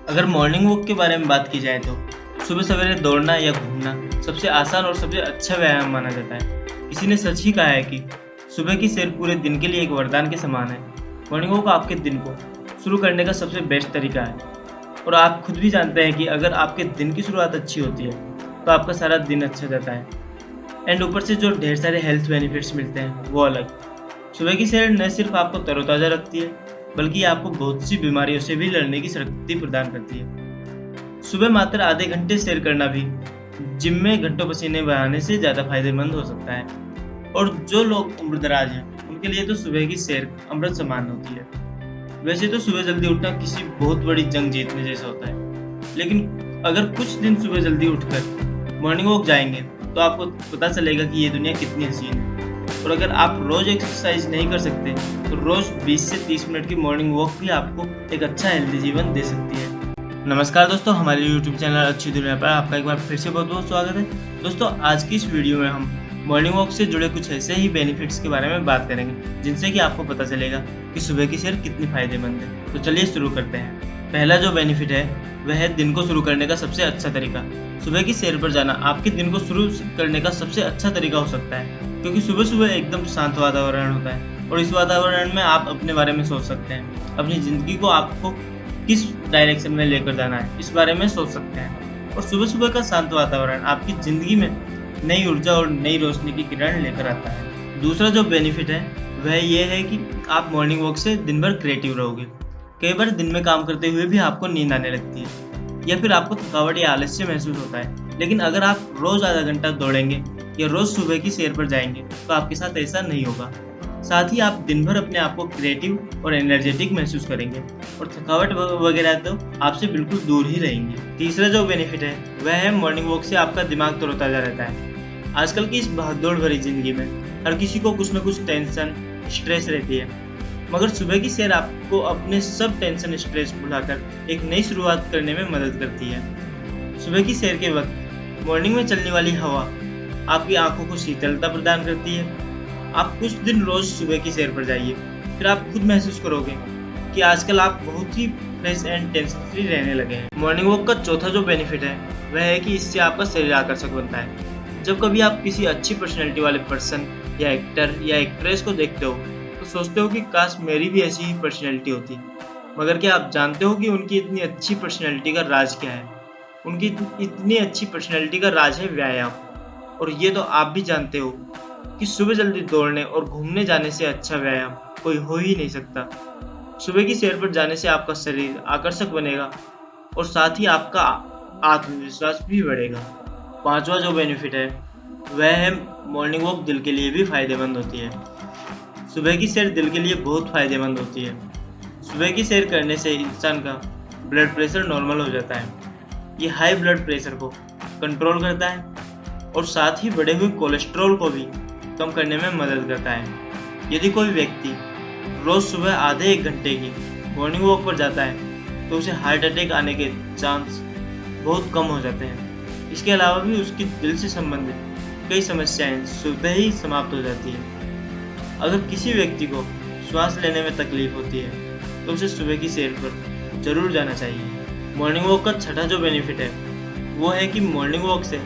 अगर morning walk के बारे में बात की जाए तो सुबह सवेरे दौड़ना या घूमना सबसे आसान और सबसे अच्छा व्यायाम माना जाता है। किसी ने सच ही कहा है कि सुबह की सैर पूरे दिन के लिए एक वरदान के समान है। मॉर्निंग वॉक आपके दिन को शुरू करने का सबसे बेस्ट तरीका है और आप खुद भी जानते हैं कि अगर आपके दिन की शुरुआत अच्छी होती है तो आपका सारा दिन अच्छा जाता है। एंड ऊपर से जो ढेर सारे हेल्थ बेनिफिट्स मिलते हैं वो अलग। सुबह की सैर न सिर्फ आपको तरोताज़ा रखती है बल्कि आपको बहुत सी बीमारियों से भी लड़ने की शक्ति प्रदान करती है। सुबह मात्र आधे घंटे सैर करना भी जिम में घंटों पसीने बहाने से ज़्यादा फायदेमंद हो सकता है। और जो लोग उम्रदराज हैं उनके लिए तो सुबह की सैर अमृत समान होती है। वैसे तो सुबह जल्दी उठना किसी बहुत बड़ी जंग जीतने जैसा होता है, लेकिन अगर कुछ दिन सुबह जल्दी उठकर मॉर्निंग वॉक जाएंगे तो आपको पता चलेगा कि ये दुनिया कितनी हसीन है। और अगर आप रोज़ एक्सरसाइज नहीं कर सकते तो रोज़ 20 से 30 मिनट की मॉर्निंग वॉक भी आपको एक अच्छा हेल्दी जीवन दे सकती है। नमस्कार दोस्तों, हमारे YouTube चैनल अच्छी दुनिया पर आपका एक बार फिर से बहुत बहुत स्वागत है। दोस्तों, आज की इस वीडियो में हम मॉर्निंग वॉक से जुड़े कुछ ऐसे ही बेनिफिट्स के बारे में बात करेंगे जिनसे कि आपको पता चलेगा कि सुबह की सैर कितनी फायदेमंद है। तो चलिए शुरू करते हैं। पहला जो बेनिफिट है वह है दिन को शुरू करने का सबसे अच्छा तरीका। सुबह की सैर पर जाना आपके दिन को शुरू करने का सबसे अच्छा तरीका हो सकता है, क्योंकि सुबह सुबह एकदम शांत वातावरण होता है और इस वातावरण में आप अपने बारे में सोच सकते हैं। अपनी ज़िंदगी को आपको किस डायरेक्शन में लेकर जाना है इस बारे में सोच सकते हैं। और सुबह सुबह का शांत वातावरण आपकी ज़िंदगी में नई ऊर्जा और नई रोशनी की किरण लेकर आता है। दूसरा जो बेनिफिट है वह ये है कि आप मॉर्निंग वॉक से दिन भर क्रिएटिव रहोगे। कई बार दिन में काम करते हुए भी आपको नींद आने लगती है या फिर आपको थकावट या आलस्य महसूस होता है, लेकिन अगर आप रोज़ आधा घंटा दौड़ेंगे या रोज़ सुबह की सैर पर जाएंगे तो आपके साथ ऐसा नहीं होगा। साथ ही आप दिन भर अपने आप को क्रिएटिव और एनर्जेटिक महसूस करेंगे और थकावट वगैरह तो आपसे बिल्कुल दूर ही रहेंगे। तीसरा जो बेनिफिट है वह है मॉर्निंग वॉक से आपका दिमाग तरोताज़ा रहता है। आजकल की इस भागदौड़ भरी जिंदगी में हर किसी को कुछ न कुछ टेंशन स्ट्रेस रहती है, मगर सुबह की सैर आपको अपने सब टेंशन स्ट्रेस भुलाकर एक नई शुरुआत करने में मदद करती है। सुबह की सैर के वक्त मॉर्निंग में चलने वाली हवा आपकी आंखों को शीतलता प्रदान करती है। आप कुछ दिन रोज सुबह की सैर पर जाइए, फिर आप खुद महसूस करोगे कि आजकल आप बहुत ही फ्रेश एंड टेंशन फ्री रहने लगे हैं। मॉर्निंग वॉक का चौथा जो बेनिफिट है वह है कि इससे आपका शरीर आकर्षक बनता है। जब कभी आप किसी अच्छी पर्सनैलिटी वाले पर्सन या एक्टर या एक्ट्रेस को देखते हो तो सोचते हो कि काश मेरी भी ऐसी ही पर्सनैलिटी होती, मगर क्या आप जानते हो कि उनकी इतनी अच्छी पर्सनैलिटी का राज क्या है? उनकी इतनी अच्छी पर्सनैलिटी का राज है व्यायाम। और ये तो आप भी जानते हो कि सुबह जल्दी दौड़ने और घूमने जाने से अच्छा व्यायाम कोई हो ही नहीं सकता। सुबह की सैर पर जाने से आपका शरीर आकर्षक बनेगा और साथ ही आपका आत्मविश्वास भी बढ़ेगा। पांचवा जो बेनिफिट है वह है मॉर्निंग वॉक दिल के लिए भी फायदेमंद होती है। सुबह की सैर दिल के लिए बहुत फायदेमंद होती है। सुबह की सैर करने से इंसान का ब्लड प्रेशर नॉर्मल हो जाता है। ये हाई ब्लड प्रेशर को कंट्रोल करता है और साथ ही बढ़े हुए कोलेस्ट्रॉल को भी कम करने में मदद करता है। यदि कोई व्यक्ति रोज सुबह आधे एक घंटे की मॉर्निंग वॉक पर जाता है तो उसे हार्ट अटैक आने के चांस बहुत कम हो जाते हैं। इसके अलावा भी उसकी दिल से संबंधित कई समस्याएं सुबह ही समाप्त हो जाती है। अगर किसी व्यक्ति को श्वास लेने में तकलीफ होती है तो उसे सुबह की सैर पर जरूर जाना चाहिए। मॉर्निंग वॉक का छठा जो बेनिफिट है वो है कि मॉर्निंग वॉक से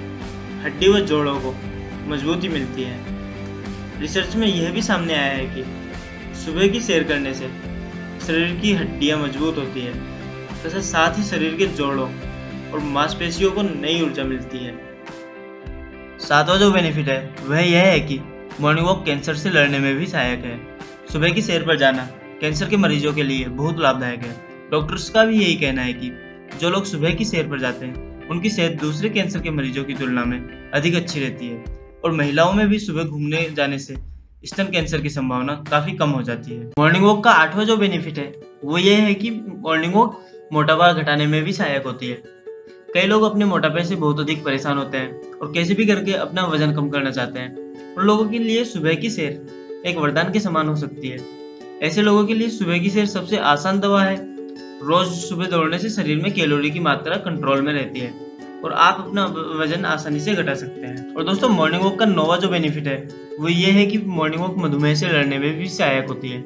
हड्डी व जोड़ों को मजबूती मिलती है। रिसर्च में यह भी सामने आया है कि सुबह की सैर करने से शरीर की हड्डियां मजबूत होती है तथा साथ ही शरीर के जोड़ों और मांसपेशियों को नई ऊर्जा मिलती है। सातवां जो बेनिफिट है वह यह है कि मॉर्निंग वॉक कैंसर से लड़ने में भी सहायक है। सुबह की सैर पर जाना कैंसर के मरीजों के लिए बहुत लाभदायक है। डॉक्टर्स का भी यही कहना है कि जो लोग सुबह की सैर पर जाते हैं उनकी सेहत दूसरे कैंसर के मरीजों की तुलना में अधिक अच्छी रहती है। और महिलाओं में भी सुबह घूमने जाने से स्तन कैंसर की संभावना काफी कम हो जाती है। मॉर्निंग वॉक का आठवां जो बेनिफिट है वो ये है कि मॉर्निंग वॉक मोटापा घटाने में भी सहायक होती है। कई लोग अपने मोटापे से बहुत अधिक परेशान होते हैं और कैसे भी करके अपना वजन कम करना चाहते हैं। उन लोगों के लिए सुबह की सैर एक वरदान के समान हो सकती है। ऐसे लोगों के लिए सुबह की सैर सबसे आसान दवा है। रोज सुबह दौड़ने से शरीर में कैलोरी की मात्रा कंट्रोल में रहती है और आप अपना वजन आसानी से घटा सकते हैं। और दोस्तों, मॉर्निंग वॉक का नौवां जो बेनिफिट है वो ये है कि मॉर्निंग वॉक मधुमेह से लड़ने में भी सहायक होती है।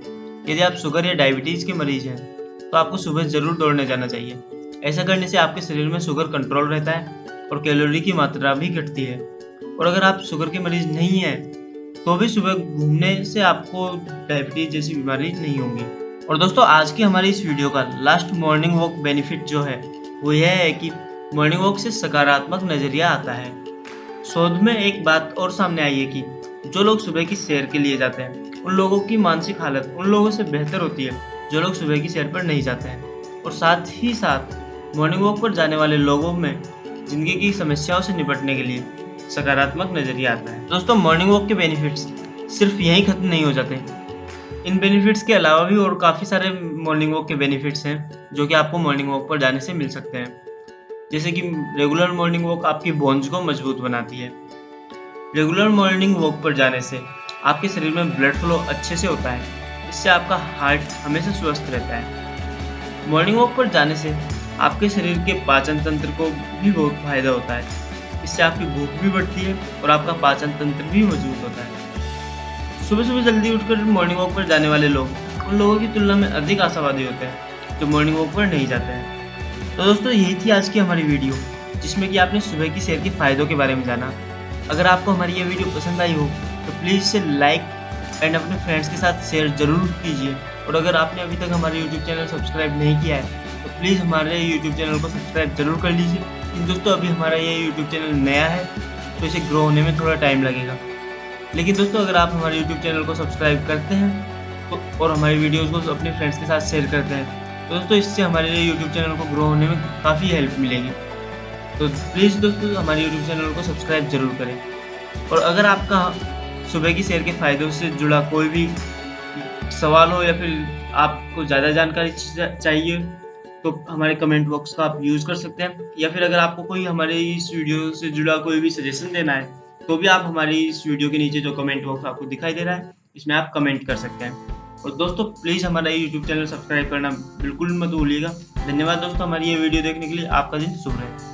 यदि आप शुगर या डायबिटीज के मरीज हैं तो आपको सुबह जरूर दौड़ने जाना चाहिए। ऐसा करने से आपके शरीर में शुगर कंट्रोल रहता है और कैलोरी की मात्रा भी घटती है। और अगर आप शुगर के मरीज नहीं हैं तो भी सुबह घूमने से आपको डायबिटीज जैसी बीमारी नहीं होगी। और दोस्तों, आज की हमारी इस वीडियो का लास्ट मॉर्निंग वॉक बेनिफिट जो है वो यह है कि मॉर्निंग वॉक से सकारात्मक नजरिया आता है। शोध में एक बात और सामने आई है कि जो लोग सुबह की सैर के लिए जाते हैं उन लोगों की मानसिक हालत उन लोगों से बेहतर होती है जो लोग सुबह की सैर पर नहीं जाते हैं। और साथ ही साथ मॉर्निंग वॉक पर जाने वाले लोगों में जिंदगी की समस्याओं से निपटने के लिए सकारात्मक नजरिया आता है। दोस्तों, मॉर्निंग वॉक के बेनिफिट्स सिर्फ यहीं खत्म नहीं हो जाते। इन बेनिफिट्स के अलावा भी और काफ़ी सारे मॉर्निंग वॉक के बेनिफिट्स हैं जो कि आपको मॉर्निंग वॉक पर जाने से मिल सकते हैं। जैसे कि रेगुलर मॉर्निंग वॉक आपकी बोन्स को मजबूत बनाती है। रेगुलर मॉर्निंग वॉक पर जाने से आपके शरीर में ब्लड फ्लो अच्छे से होता है। इससे आपका हार्ट हमेशा स्वस्थ रहता है। मॉर्निंग वॉक पर जाने से आपके शरीर के पाचन तंत्र को भी बहुत फायदा होता है। इससे आपकी भूख भी बढ़ती है और आपका पाचन तंत्र भी मजबूत होता है। सुबह सुबह जल्दी उठकर मॉर्निंग वॉक पर जाने वाले लोग उन लोगों की तुलना में अधिक आशावादी होते हैं जो मॉर्निंग वॉक पर नहीं जाते हैं। तो दोस्तों, यही थी आज की हमारी वीडियो जिसमें कि आपने सुबह की सैर के फायदों के बारे में जाना। अगर आपको हमारी ये वीडियो पसंद आई हो तो प्लीज़ इसे लाइक एंड अपने फ्रेंड्स के साथ शेयर जरूर कीजिए। और अगर आपने अभी तक हमारे यूट्यूब चैनल सब्सक्राइब नहीं किया है तो प्लीज़ हमारे यूट्यूब चैनल को सब्सक्राइब जरूर कर लीजिए। लेकिन दोस्तों, अभी हमारा ये यूट्यूब चैनल नया है तो इसे ग्रो होने में थोड़ा टाइम लगेगा। लेकिन दोस्तों, अगर आप हमारे यूट्यूब चैनल को सब्सक्राइब करते हैं तो और हमारी वीडियोज़ को अपने फ्रेंड्स के साथ शेयर करते हैं तो दोस्तों, इससे हमारे यूट्यूब चैनल को ग्रो होने में काफ़ी हेल्प मिलेगी। तो प्लीज़ दोस्तों, हमारे यूट्यूब चैनल को सब्सक्राइब जरूर करें। और अगर आपका सुबह की सैर के फ़ायदों से जुड़ा कोई भी सवाल हो या फिर आपको ज़्यादा जानकारी चाहिए तो हमारे कमेंट बॉक्स का आप यूज़ कर सकते हैं। या फिर अगर आपको कोई हमारे इस वीडियो से जुड़ा कोई भी सजेशन देना है तो भी आप हमारी इस वीडियो के नीचे जो कमेंट बॉक्स आपको दिखाई दे रहा है इसमें आप कमेंट कर सकते हैं। और दोस्तों, प्लीज़ हमारा यूट्यूब चैनल सब्सक्राइब करना बिल्कुल मत भूलिएगा। धन्यवाद दोस्तों, हमारी ये वीडियो देखने के लिए। आपका दिन शुभ रहे।